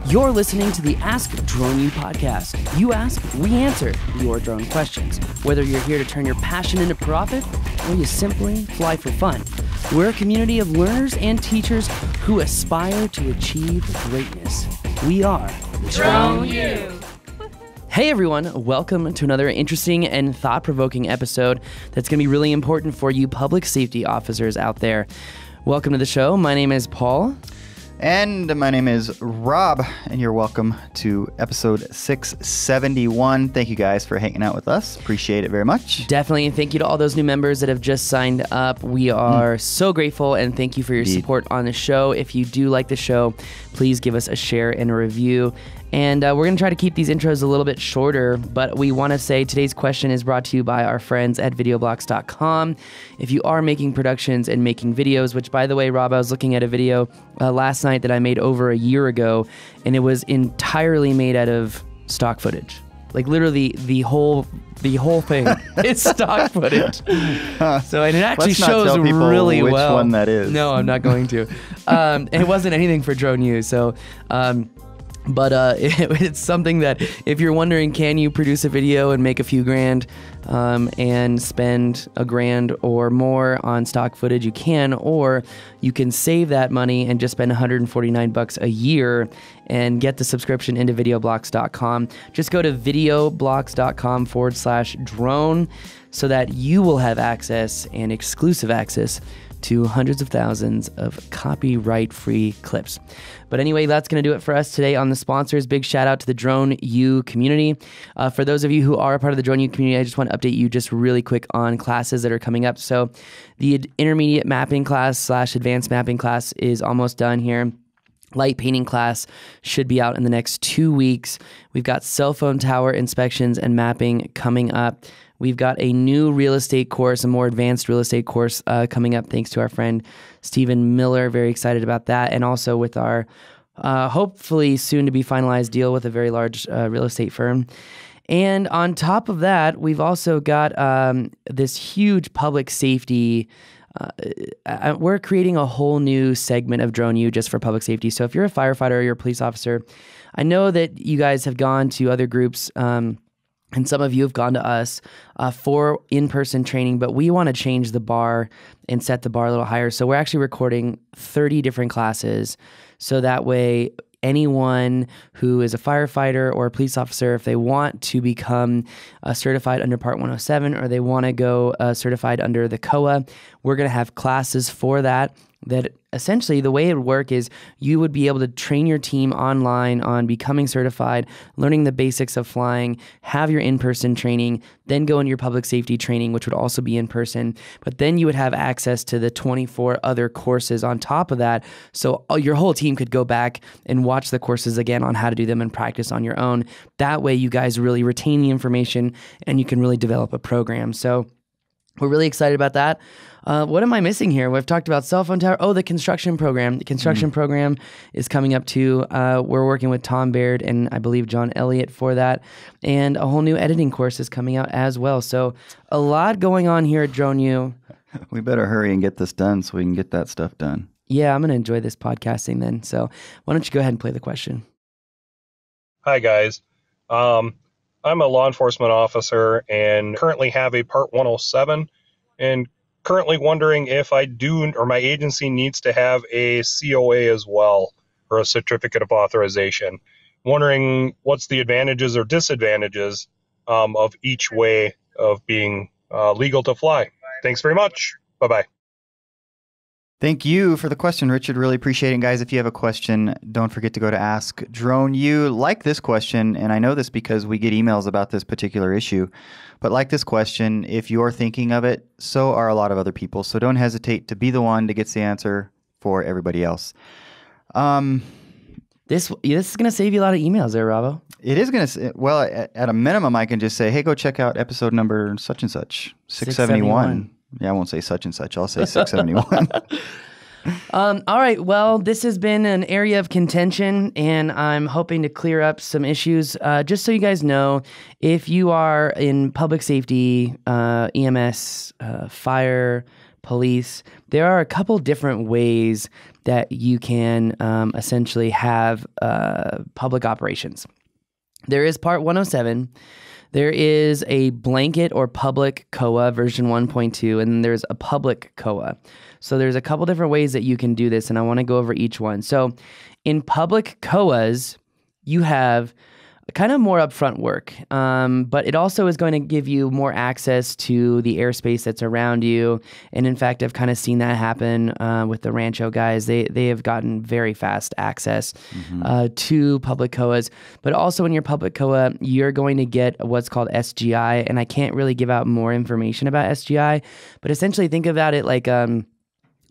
You're listening to the Ask Drone U podcast. You ask, we answer your drone questions. Whether you're here to turn your passion into profit or you simply fly for fun, we're a community of learners and teachers who aspire to achieve greatness. We are Drone U. Hey everyone, welcome to another interesting and thought-provoking episode that's going to be really important for you public safety officers out there. Welcome to the show. My name is Paul. And my name is Rob, and you're welcome to episode 671. Thank you guys for hanging out with us. Appreciate it very much. Definitely, and thank you to all those new members that have just signed up. We are so grateful, and thank you for your support on the show. If you do like the show, please give us a share and a review. And we're going to try to keep these intros a little bit shorter, but we want to say today's question is brought to you by our friends at videoblocks.com. If you are making productions and making videos, which by the way, Rob, I was looking at a video last night that I made over a year ago, and it was entirely made out of stock footage. Like literally the whole thing is stock footage. So and it actually shows really which well. Which one that is. No, I'm not going to. It wasn't anything for Drone U, so... But it's something that if you're wondering, can you produce a video and make a few grand and spend $1,000 or more on stock footage, you can, or you can save that money and just spend $149 a year and get the subscription into videoblocks.com. Just go to videoblocks.com/drone so that you will have access and exclusive access to hundreds of thousands of copyright-free clips. But anyway, that's going to do it for us today on the sponsors. Big shout out to the Drone U community. For those of you who are a part of the Drone U community, I just want to update you just really quick on classes that are coming up. So the intermediate mapping class / advanced mapping class is almost done here. Light painting class should be out in the next 2 weeks. We've got cell phone tower inspections and mapping coming up. We've got a new real estate course, a more advanced real estate course coming up thanks to our friend Stephen Miller. Very excited about that. And also with our hopefully soon to be finalized deal with a very large real estate firm. And on top of that, we've also got this huge public safety. We're creating a whole new segment of Drone U just for public safety. So if you're a firefighter or you're a police officer, I know that you guys have gone to other groups and some of you have gone to us for in-person training, but we want to change the bar and set the bar a little higher. So we're actually recording 30 different classes. So that way, anyone who is a firefighter or a police officer, if they want to become certified under Part 107 or they want to go certified under the COA, we're going to have classes for that. That essentially the way it would work is you would be able to train your team online on becoming certified, learning the basics of flying, have your in-person training, then go into your public safety training, which would also be in person. But then you would have access to the 24 other courses on top of that. So your whole team could go back and watch the courses again on how to do them and practice on your own. That way you guys really retain the information and you can really develop a program. So we're really excited about that. What am I missing here? We've talked about cell phone tower. Oh, the construction program. The construction program is coming up too. We're working with Tom Baird and I believe John Elliott for that. And a whole new editing course is coming out as well. So a lot going on here at Drone U. We better hurry and get this done so we can get that stuff done. Yeah, I'm going to enjoy this podcasting then. So why don't you go ahead and play the question? Hi, guys. I'm a law enforcement officer and currently have a Part 107 and currently wondering if I do or my agency needs to have a COA as well, or a certificate of authorization. Wondering what's the advantages or disadvantages of each way of being legal to fly. Thanks very much. Bye-bye. Thank you for the question, Richard. Really appreciate it. Guys, if you have a question, don't forget to go to Ask Drone U. Like this question, and I know this because we get emails about this particular issue, but like this question, if you're thinking of it, so are a lot of other people. So don't hesitate to be the one that gets the answer for everybody else. This is going to save you a lot of emails there, Robbo. It is going to, well, at a minimum, I can just say, hey, go check out episode number such and such, 671. Yeah, I won't say such and such. I'll say 671. All right. Well, this has been an area of contention, and I'm hoping to clear up some issues. Just so you guys know, if you are in public safety, EMS, fire, police. There are a couple different ways that you can essentially have public operations. There is Part 107. There is a blanket or public COA version 1.2, and then there's a public COA. So there's a couple different ways that you can do this, and I want to go over each one. So in public COAs, you have kind of more upfront work, but it also is going to give you more access to the airspace that's around you. And in fact, I've kind of seen that happen with the Rancho guys. They have gotten very fast access to public COAs. But also in your public COA, you're going to get what's called SGI, and I can't really give out more information about SGI, but essentially think about it like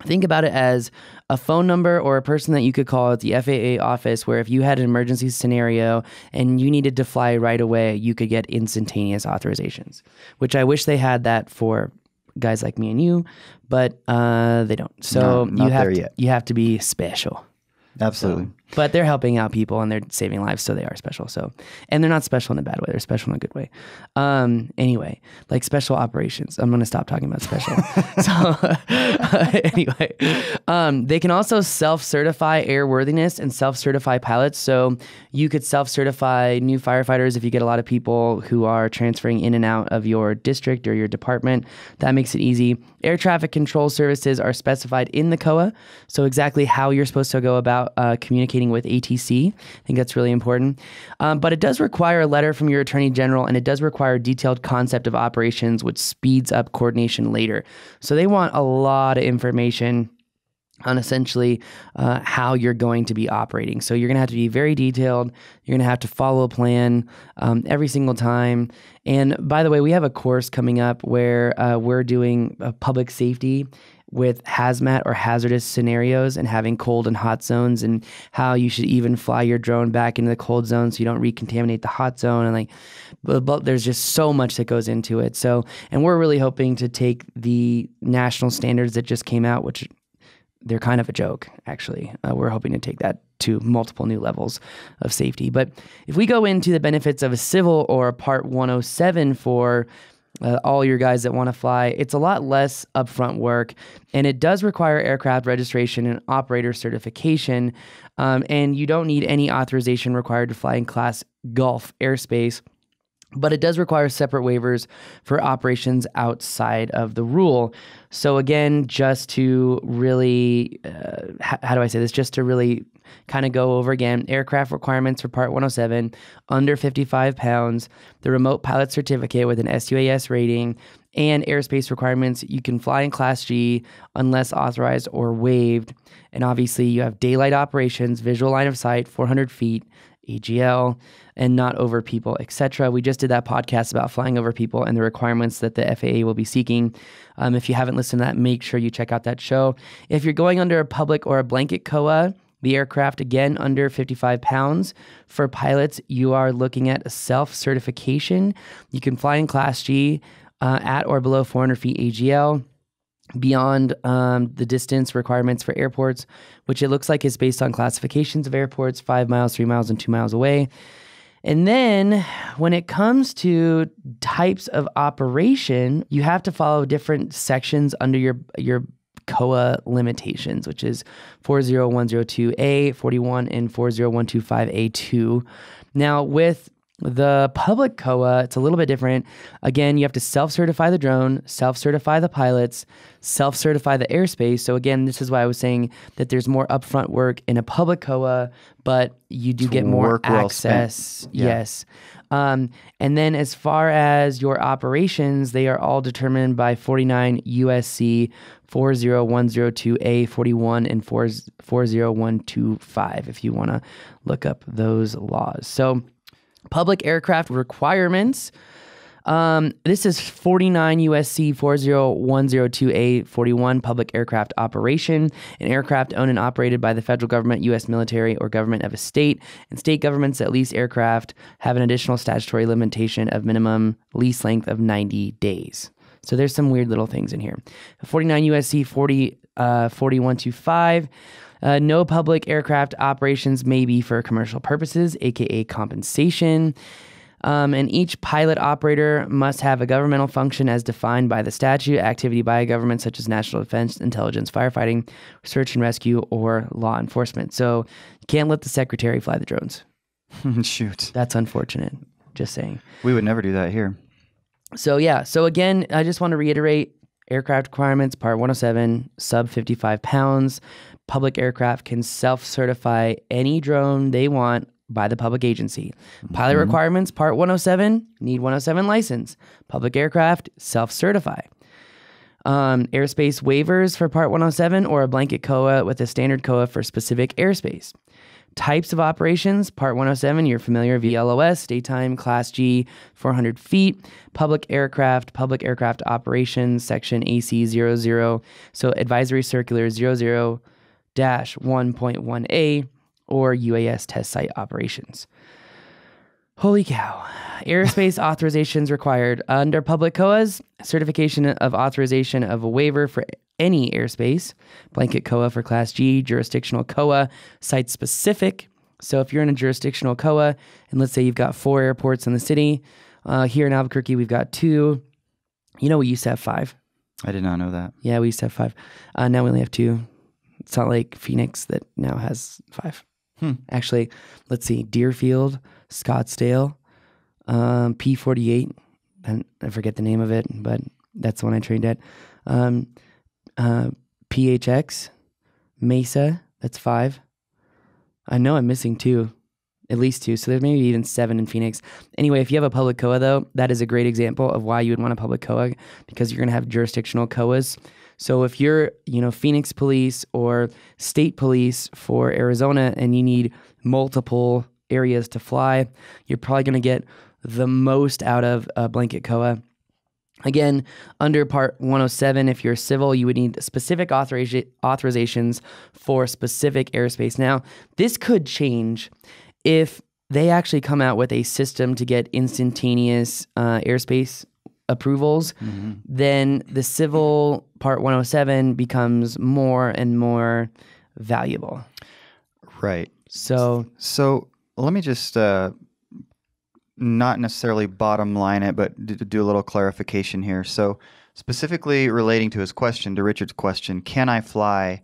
think about it as a phone number or a person that you could call at the FAA office where if you had an emergency scenario and you needed to fly right away, you could get instantaneous authorizations, which I wish they had that for guys like me and you, but they don't. So you have to be special. Absolutely. But they're helping out people and they're saving lives, so they are special. So, and they're not special in a bad way; they're special in a good way. Anyway, like special operations. I'm going to stop talking about special. Anyway, they can also self-certify airworthiness and self-certify pilots. So you could self-certify new firefighters if you get a lot of people who are transferring in and out of your district or your department. That makes it easy. Air traffic control services are specified in the COA, so exactly how you're supposed to go about communicating with ATC. I think that's really important. But it does require a letter from your Attorney General, and it does require a detailed concept of operations, which speeds up coordination later. So they want a lot of information on essentially how you're going to be operating. So you're going to have to be very detailed. You're going to have to follow a plan every single time. And by the way, we have a course coming up where we're doing public safety with hazmat or hazardous scenarios and having cold and hot zones and how you should even fly your drone back into the cold zone so you don't recontaminate the hot zone. And but there's just so much that goes into it. So, and we're really hoping to take the national standards that just came out, which they're kind of a joke, actually. We're hoping to take that to multiple new levels of safety. But if we go into the benefits of a civil or a Part 107 for all your guys that want to fly, it's a lot less upfront work, and it does require aircraft registration and operator certification, and you don't need any authorization required to fly in Class Gulf airspace. But it does require separate waivers for operations outside of the rule. So again, just to really, how do I say this? Just to really kind of go over again, aircraft requirements for Part 107, under 55 pounds, the remote pilot certificate with an SUAS rating, and airspace requirements. You can fly in Class G unless authorized or waived. And obviously you have daylight operations, visual line of sight, 400 feet, AGL, and not over people, etc. We just did that podcast about flying over people and the requirements that the FAA will be seeking. If you haven't listened to that, make sure you check out that show. If you're going under a public or a blanket COA, the aircraft, again, under 55 pounds. For pilots, you are looking at a self-certification. You can fly in Class G at or below 400 feet AGL. Beyond the distance requirements for airports, which it looks like is based on classifications of airports, 5 miles, 3 miles, and 2 miles away. And then when it comes to types of operation, you have to follow different sections under your COA limitations, which is 40102A, 41, and 40125A2. Now, with the public COA, it's a little bit different. Again, you have to self-certify the drone, self-certify the pilots, self-certify the airspace. So again, this is why I was saying that there's more upfront work in a public COA, but you do get more access. Yeah. Yes. And then as far as your operations, they are all determined by 49 USC 40102A 41 and 40125 if you want to look up those laws. So public aircraft requirements. This is 49 USC 40102A 41, public aircraft operation. An aircraft owned and operated by the federal government, U.S. military, or government of a state. And state governments that lease aircraft have an additional statutory limitation of minimum lease length of 90 days. So there's some weird little things in here. 49 USC 4125. No public aircraft operations may be for commercial purposes, aka compensation. And each pilot operator must have a governmental function as defined by the statute, activity by a government such as national defense, intelligence, firefighting, search and rescue, or law enforcement. So you can't let the secretary fly the drones. Shoot. That's unfortunate. Just saying. We would never do that here. So yeah. So again, I just want to reiterate aircraft requirements, Part 107, sub 55 pounds. Public aircraft can self-certify any drone they want by the public agency. Pilot requirements, Part 107, need 107 license. Public aircraft, self-certify. Airspace waivers for Part 107 or a blanket COA with a standard COA for specific airspace. Types of operations, Part 107, you're familiar, VLOS, daytime, Class G, 400 feet. Public aircraft operations, Section AC00, so Advisory Circular 00-1.1A, or UAS test site operations. Holy cow. Airspace authorizations required. Under public COAs, certification of authorization of a waiver for any airspace, blanket COA for Class G, jurisdictional COA, site specific. So if you're in a jurisdictional COA, and let's say you've got 4 airports in the city, here in Albuquerque, we've got 2. You know, we used to have 5. I did not know that. Yeah, we used to have 5. Now we only have 2. It's not like Phoenix that now has 5. Actually, let's see, Deerfield, Scottsdale, P48, and I forget the name of it, but that's the one I trained at. PHX, Mesa, that's 5. I know I'm missing 2, at least 2, so there's maybe even 7 in Phoenix. Anyway, if you have a public COA, though, that is a great example of why you would want a public COA, because you're going to have jurisdictional COAs. So if you're, Phoenix police or state police for Arizona and you need multiple areas to fly, you're probably going to get the most out of a blanket COA. Again, under Part 107, if you're civil, you would need specific authorizations for specific airspace. Now, this could change if they actually come out with a system to get instantaneous airspace approvals, then the civil Part 107 becomes more and more valuable. Right. So let me just not necessarily bottom line it, but do a little clarification here. So specifically relating to Richard's question, can I fly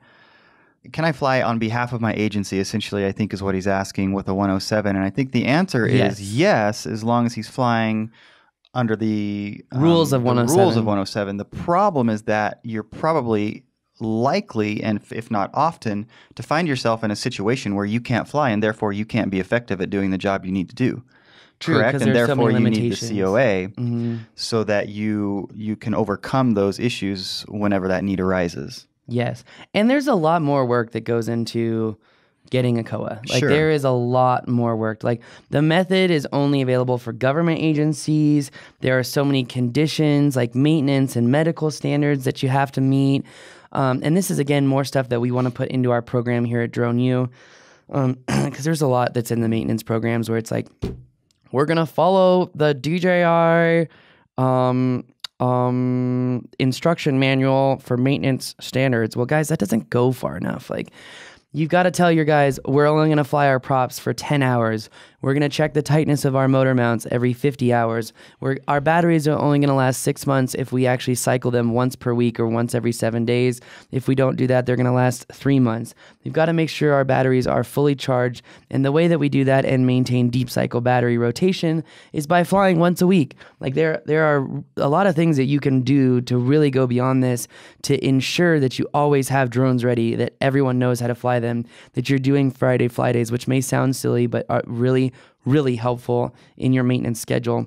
on behalf of my agency, essentially, I think is what he's asking with a 107. And I think the answer is yes, as long as he's flying under the rules of 107. The problem is that you're probably likely, and if not often, to find yourself in a situation where you can't fly and therefore you can't be effective at doing the job you need to do. True, correct? And therefore you need the COA Mm-hmm. so that you can overcome those issues whenever that need arises. Yes. And there's a lot more work that goes into getting a COA. Like Sure. there is a lot more work. Like the method is only available for government agencies. There are so many conditions like maintenance and medical standards that you have to meet. And this is, again, more stuff that we want to put into our program here at Drone U. Because there's a lot that's in the maintenance programs where it's like, we're going to follow the DJI instruction manual for maintenance standards. Well, guys, that doesn't go far enough. Like, you've got to tell your guys, we're only going to fly our props for 10 hours. We're going to check the tightness of our motor mounts every 50 hours. Our batteries are only going to last 6 months if we actually cycle them once per week or once every 7 days. If we don't do that, they're going to last 3 months. We've got to make sure our batteries are fully charged. And the way that we do that and maintain deep cycle battery rotation is by flying once a week. Like there are a lot of things that you can do to really go beyond this to ensure that you always have drones ready, that everyone knows how to fly them, that you're doing Friday fly days, which may sound silly, but are really helpful in your maintenance schedule.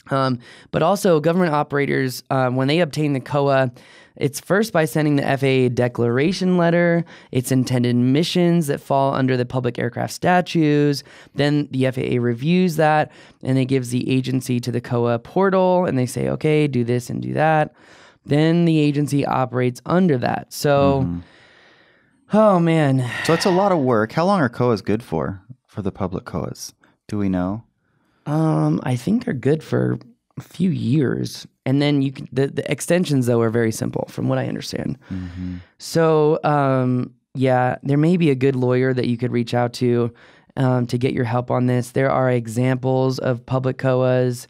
But also government operators, when they obtain the COA, it's first by sending the FAA declaration letter, its intended missions that fall under the public aircraft statutes. Then the FAA reviews that and it gives the agency to the COA portal and they say, okay, do this and do that. Then the agency operates under that. So, oh man. So it's a lot of work. How long are COAs good for the public COAs? Do we know? I think they're good for a few years. And then you can, the extensions, though, are very simple from what I understand. So, yeah, there may be a good lawyer that you could reach out to to get your help on this. There are examples of public COAs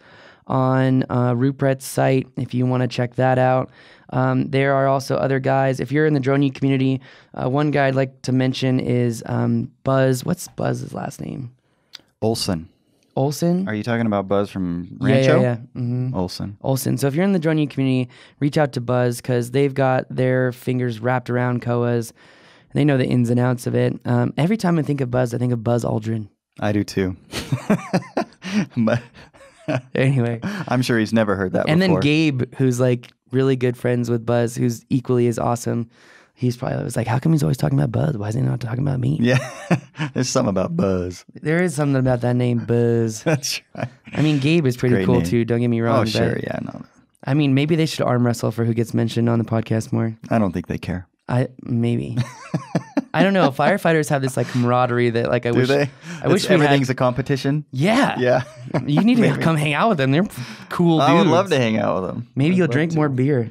on Rupert's site if you want to check that out. There are also other guys. If you're in the drone U community, one guy I'd like to mention is Buzz. What's Buzz's last name? Olson. Olson? Are you talking about Buzz from Rancho? Yeah. Mm-hmm. Olson. So if you're in the drone U community, reach out to Buzz because they've got their fingers wrapped around COAs. And they know the ins and outs of it. Every time I think of Buzz, I think of Buzz Aldrin. I do too. But anyway. I'm sure he's never heard that and before. And then Gabe, who's like really good friends with Buzz, who's equally as awesome. He's probably was like, how come he's always talking about Buzz? Why is he not talking about me? Yeah, there's something about Buzz. There is something about that name, Buzz. That's right. I mean, Gabe is pretty cool name. too, don't get me wrong. Oh, sure, yeah, no. I mean, maybe they should arm wrestle for who gets mentioned on the podcast more. I don't think they care. Maybe. I don't know. Firefighters have this like camaraderie that like I wish we everything's had. A competition. Yeah. Yeah. You need to come hang out with them. They're cool dudes. I would love to hang out with them. Maybe you'll drink more beer.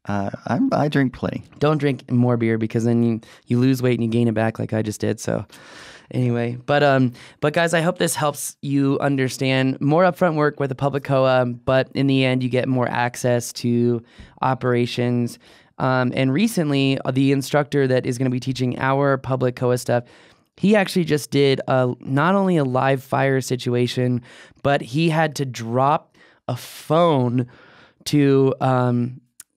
I drink plenty. Don't drink more beer because then you lose weight and you gain it back like I just did. So anyway, but guys, I hope this helps you understand more upfront work with a public COA, but in the end you get more access to operations. And recently the instructor that is going to be teaching our public COA stuff, he actually just did not only a live fire situation, but he had to drop a phone to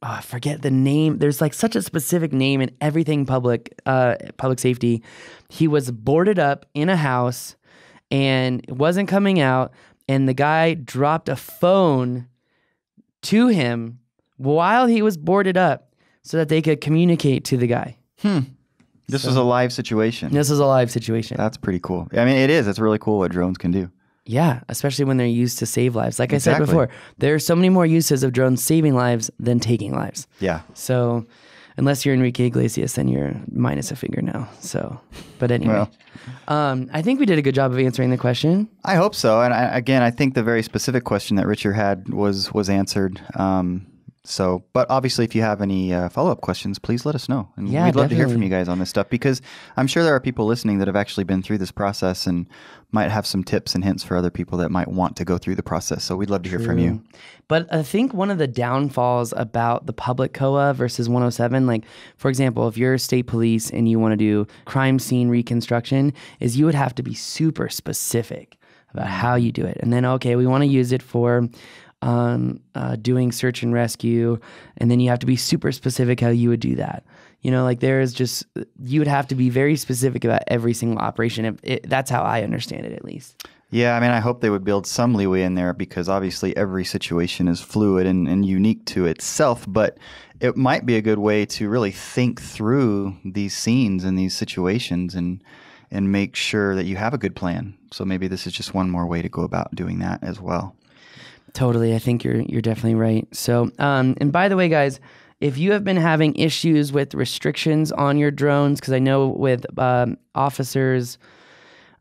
I forget the name. There's like such a specific name in everything public safety. He was boarded up in a house and it wasn't coming out. And the guy dropped a phone to him while he was boarded up so that they could communicate to the guy. This was a live situation. This is a live situation. That's pretty cool. I mean, it is. It's really cool what drones can do. Yeah, especially when they're used to save lives. Like Exactly. I said before, there are so many more uses of drones saving lives than taking lives. Yeah. So unless you're Enrique Iglesias, then you're minus a finger now. So, but anyway, I think we did a good job of answering the question. I hope so. And I think the very specific question that Richard had was answered. But obviously, if you have any follow-up questions, please let us know. And we'd love to hear from you guys on this stuff because I'm sure there are people listening that have actually been through this process and might have some tips and hints for other people that might want to go through the process. So we'd love to hear from you. But I think one of the downfalls about the public COA versus 107, like, for example, if you're state police and you want to do crime scene reconstruction, is you would have to be super specific about how you do it. And then, okay, we want to use it for doing search and rescue, and then you have to be super specific how you would do that. You know, like there is just, you would have to be very specific about every single operation. That's how I understand it, at least. Yeah, I mean, I hope they would build some leeway in there because obviously every situation is fluid and unique to itself, but it might be a good way to really think through these scenes and these situations and make sure that you have a good plan. So maybe this is just one more way to go about doing that as well. Totally. I think you're definitely right. So, and by the way, guys, if you have been having issues with restrictions on your drones, because I know with officers,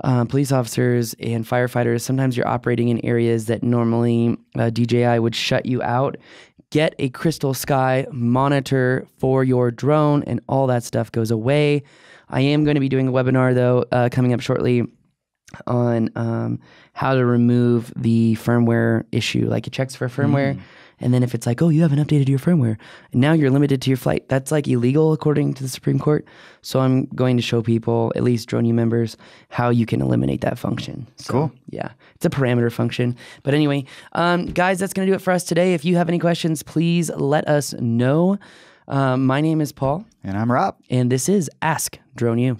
police officers and firefighters, sometimes you're operating in areas that normally DJI would shut you out. Get a crystal sky monitor for your drone and all that stuff goes away. I am going to be doing a webinar, though, coming up shortly on how to remove the firmware issue. Like it checks for firmware, and then if it's like, oh, you haven't updated your firmware, and now you're limited to your flight, that's like illegal according to the Supreme Court. So I'm going to show people, at least Drone U members, how you can eliminate that function. So, cool. Yeah, it's a parameter function. But anyway, guys, that's going to do it for us today. If you have any questions, please let us know. My name is Paul. And I'm Rob. And this is Ask Drone U.